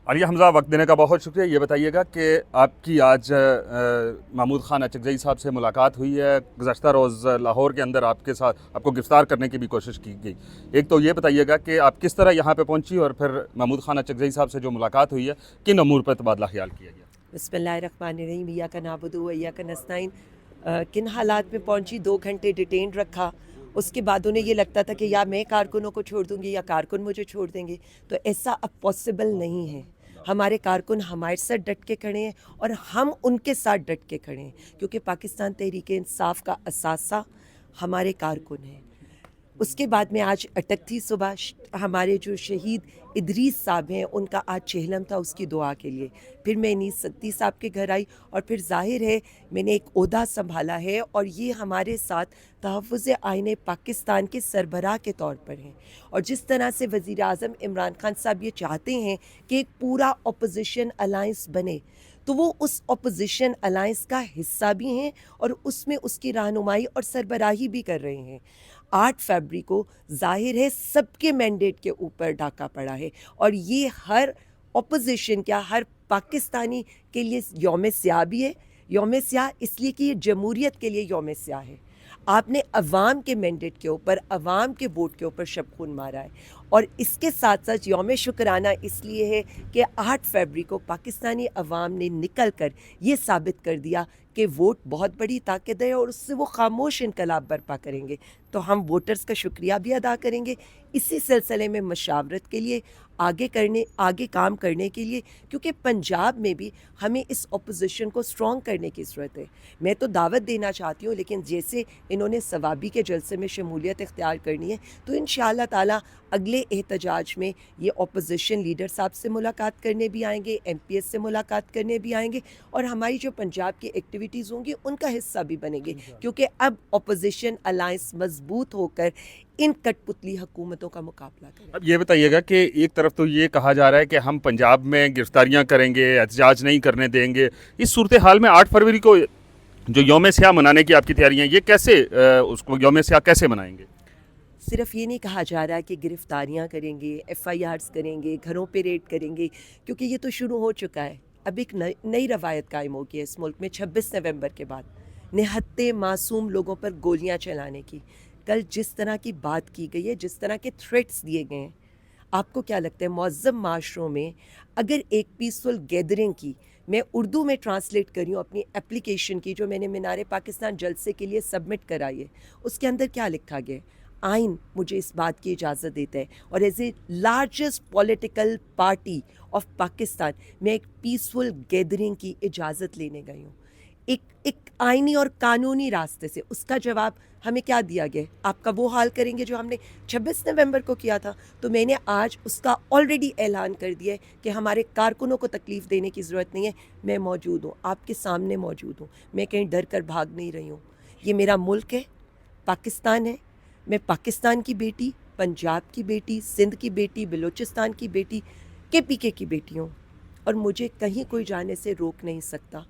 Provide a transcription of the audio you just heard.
علیہ حمزہ، وقت دینے کا بہت شکریہ. یہ بتائیے گا کہ آپ کی آج محمود خان اچکزئی صاحب سے ملاقات ہوئی ہے. گزشتہ روز لاہور کے اندر آپ کے ساتھ آپ کو گرفتار کرنے کی بھی کوشش کی گئی. ایک تو یہ بتائیے گا کہ آپ کس طرح یہاں پہ پہنچی، اور پھر محمود خان اچکزئی صاحب سے جو ملاقات ہوئی ہے کن امور پر تبادلہ خیال کیا گیا؟ بسم اللہ الرحمن الرحیم. ایاک نعبد و ایاک نستعین. کن حالات میں پہنچی؟ 2 گھنٹے ڈیٹین رکھا. اس کے بعد انہیں یہ لگتا تھا کہ یا میں کارکنوں کو چھوڑ دوں گی یا کارکن مجھے چھوڑ دیں گے. تو ایسا اب پاسبل نہیں ہے. ہمارے کارکن ہمارے ساتھ ڈٹ کے کھڑے ہیں اور ہم ان کے ساتھ ڈٹ کے کھڑے ہیں، کیونکہ پاکستان تحریک انصاف کا اثاثہ ہمارے کارکن ہیں. اس کے بعد میں آج اٹک تھی صبح. ہمارے جو شہید ادریس صاحب ہیں ان کا آج چہلم تھا، اس کی دعا کے لیے. پھر میں انیس ستی صاحب کے گھر آئی، اور پھر ظاہر ہے میں نے ایک عہدہ سنبھالا ہے، اور یہ ہمارے ساتھ تحفظ آئین پاکستان کے سربراہ کے طور پر ہیں. اور جس طرح سے وزیر اعظم عمران خان صاحب یہ چاہتے ہیں کہ ایک پورا اپوزیشن الائنس بنے، تو وہ اس اپوزیشن الائنس کا حصہ بھی ہیں اور اس میں اس کی رہنمائی اور سربراہی بھی کر رہے ہیں. 8 فروری کو ظاہر ہے سب کے مینڈیٹ کے اوپر ڈاکہ پڑا ہے، اور یہ ہر اپوزیشن کیا ہر پاکستانی کے لیے یوم سیاہ بھی ہے. یوم سیاہ اس لیے کہ یہ جمہوریت کے لیے یوم سیاہ ہے. آپ نے عوام کے مینڈیٹ کے اوپر، عوام کے ووٹ کے اوپر شب خون مارا ہے. اور اس کے ساتھ ساتھ یوم شکرانہ اس لیے ہے کہ 8 فروری کو پاکستانی عوام نے نکل کر یہ ثابت کر دیا کہ ووٹ بہت بڑی طاقت ہے، اور اس سے وہ خاموش انقلاب برپا کریں گے. تو ہم ووٹرز کا شکریہ بھی ادا کریں گے اسی سلسلے میں مشاورت کے لیے، آگے کام کرنے کے لیے، کیونکہ پنجاب میں بھی ہمیں اس اپوزیشن کو سٹرونگ کرنے کی ضرورت ہے. میں تو دعوت دینا چاہتی ہوں، لیکن جیسے انہوں نے ثوابی کے جلسے میں شمولیت اختیار کرنی ہے، تو انشاءاللہ تعالی اگلے احتجاج میں یہ اپوزیشن لیڈر صاحب سے ملاقات کرنے بھی آئیں گے، ایم پی ایس سے ملاقات کرنے بھی آئیں گے، اور ہماری جو پنجاب کی ایکٹیویٹیز ہوں گی ان کا حصہ بھی بنیں گے، کیونکہ اب اپوزیشن الائنس مضبوط ہو کر ان کٹ پتلی حکومتوں کا مقابلہ کریں. اب یہ بتائیے گا کہ ایک طرف تو یہ کہا جا رہا ہے کہ ہم پنجاب میں گرفتاریاں کریں گے، احتجاج نہیں کرنے دیں گے. اس صورتحال میں 8 فروری کو جو یوم سیاہ منانے کی آپ کی تیاریاں، یہ کیسے اس کو یوم سیاہ کیسے منائیں گے؟ صرف یہ نہیں کہا جا رہا کہ گرفتاریاں کریں گے، ایف آئی آرز کریں گے، گھروں پہ ریڈ کریں گے، کیونکہ یہ تو شروع ہو چکا ہے. اب ایک نئی روایت قائم ہوگی اس ملک میں 26 نومبر کے بعد نہتے معصوم لوگوں پر گولیاں چلانے کی. کل جس طرح کی بات کی گئی ہے، جس طرح کے تھریٹس دیے گئے ہیں، آپ کو کیا لگتا ہے معظم معاشروں میں اگر ایک پیسفل گیدرنگ کی، میں اردو میں ٹرانسلیٹ کری ہوں اپنی اپلیکیشن کی جو میں نے مینار پاکستان جلسے کے لیے سبمٹ کرائی ہے، اس کے اندر کیا لکھا گیا ہے؟ آئین مجھے اس بات کی اجازت دیتا ہے، اور as a largest political party of Pakistan میں ایک پیسفل گیدرنگ کی اجازت لینے گئی ہوں، ایک آئینی اور قانونی راستے سے. اس کا جواب ہمیں کیا دیا گیا؟ آپ کا وہ حال کریں گے جو ہم نے 26 نومبر کو کیا تھا. تو میں نے آج اس کا آلریڈی اعلان کر دیا ہے کہ ہمارے کارکنوں کو تکلیف دینے کی ضرورت نہیں ہے. میں موجود ہوں، آپ کے سامنے موجود ہوں، میں کہیں ڈر کر بھاگ نہیں رہی ہوں. یہ میرا ملک ہے، پاکستان ہے. میں پاکستان کی بیٹی، پنجاب کی بیٹی، سندھ کی بیٹی، بلوچستان کی بیٹی، کے پی کے کی بیٹی ہوں، اور مجھے کہیں کوئی جانے سے روک نہیں سکتا.